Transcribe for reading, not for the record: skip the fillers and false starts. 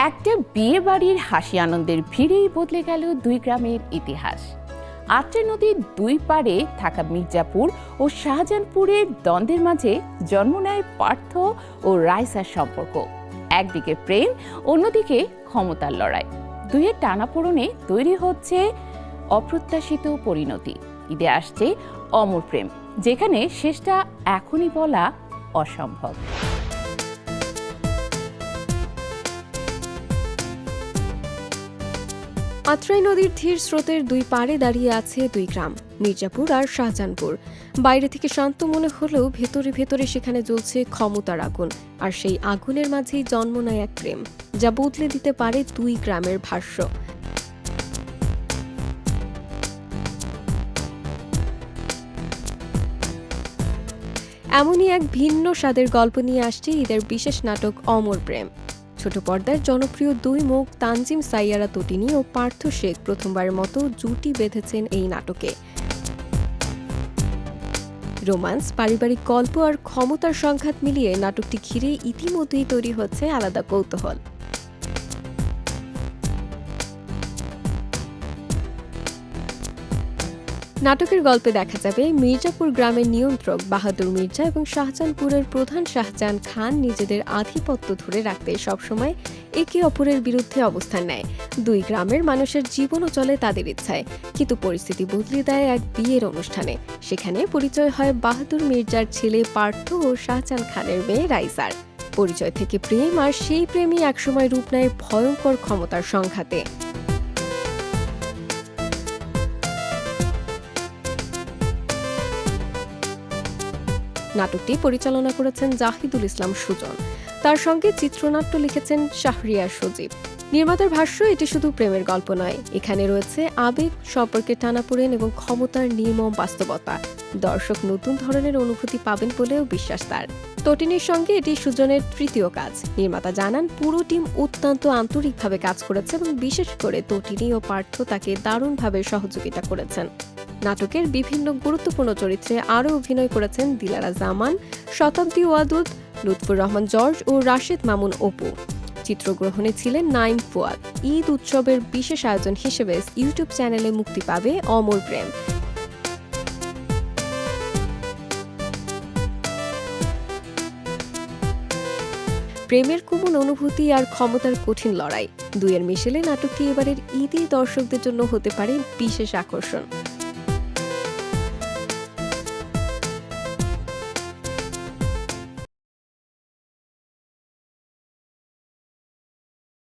একটা বিয়ে বাড়ির হাসি আনন্দের ভিড়েই বদলে গেল দুই গ্রামের ইতিহাস। আত্রে নদীর দুই পাড়ে থাকা মির্জাপুর ও শাহজাহানপুরের দ্বন্দ্বের মাঝে জন্ম নেয় পার্থ ও রাইসার সম্পর্ক। একদিকে প্রেম, অন্যদিকে ক্ষমতার লড়াই। দুইয়ের টানাপোড়েনে তৈরি হচ্ছে অপ্রত্যাশিত পরিণতি। ঈদে আসছে অমর প্রেম, যেখানে শেষটা এখনই বলা অসম্ভব। আত্রাই নদীর ধীর স্রোতের দুই পাড়ে দাঁড়িয়ে আছে দুই গ্রাম, মির্জাপুর আর শাহজাহানপুর। বাইরে থেকে শান্ত মনে হলেও ভেতরে ভেতরে সেখানে জ্বলছে ক্ষমতার আগুন, আর সেই আগুনের মাঝেই জন্ম নেয় এক প্রেম, যা বদলে দিতে পারে দুই গ্রামের ভাষ্য। এমনই এক ভিন্ন স্বাদের গল্প নিয়ে আসছে ঈদের বিশেষ নাটক অমর প্রেম। ছোট পর্দার জনপ্রিয় দুই মুখ তানজিম সাইয়ারা তটিনী ও পার্থ শেখ প্রথমবারের মতো জুটি বেঁধেছেন এই নাটকে। রোমান্স, পারিবারিক গল্প আর ক্ষমতার সংঘাত মিলিয়ে নাটকটি ঘিরে ইতিমধ্যেই তৈরি হচ্ছে আলাদা কৌতূহল। নাটকের গল্পে দেখা যাবে মির্জাপুর গ্রামের নিয়ন্ত্রক বাহাদুর মির্জা এবং শাহজাহানপুরের প্রধান শাহজাহান খান নিজেদের আধিপত্য ধরে রাখতে সবসময় একে অপরের বিরুদ্ধে অবস্থান নেয়। দুই গ্রামের মানুষের জীবনও চলে তাদের ইচ্ছায়, কিন্তু পরিস্থিতি বদলে দেয় এক বিয়ের অনুষ্ঠানে। সেখানে পরিচয় হয় বাহাদুর মির্জার ছেলে পার্থ ও শাহজাহান খানের মেয়ে রাইসার। পরিচয় থেকে প্রেম, আর সেই প্রেমই একসময় রূপ নেয় ভয়ঙ্কর ক্ষমতার সংঘাতে। নাটকটি পরিচালনা করেছেন জাহিদুল ইসলাম সুজন, তার সঙ্গে চিত্রনাট্য লিখেছেন শাহরিয়ার সজীব। নির্মাতার ভাষ্য, এটি শুধু প্রেমের গল্প নয়, এখানে রয়েছে আবেগ, সম্পর্কের টানাপোড়েন এবং ক্ষমতার নির্মম বাস্তবতা। দর্শক নতুন ধরনের অনুভূতি পাবেন বলেও বিশ্বাস তার। তটিনীর সঙ্গে এটি সুজনের তৃতীয় কাজ। নির্মাতা জানান, পুরো টিম অত্যন্ত আন্তরিকভাবে কাজ করেছে এবং বিশেষ করে তটিনী ও পার্থ তাকে দারুণভাবে সহযোগিতা করেছেন। নাটকের বিভিন্ন গুরুত্বপূর্ণ চরিত্রে আরও অভিনয় করেছেন দিলারা জামান, শতাব্দী ওয়াদুদ, লুৎফুর রহমান জর্জ ও রাশেদ মামুন অপু। চিত্রগ্রহণে ছিলেন নাইম ফুয়াদ। ঈদ উৎসবের বিশেষ আয়োজন হিসেবে ইউটিউব চ্যানেলে মুক্তি পাবে অমর প্রেম। প্রেমের কোমল অনুভূতি আর ক্ষমতার কঠিন লড়াই, দুইয়ের মিশেলে নাটকটি এবারের ঈদে দর্শকদের জন্য হতে পারে বিশেষ আকর্ষণ।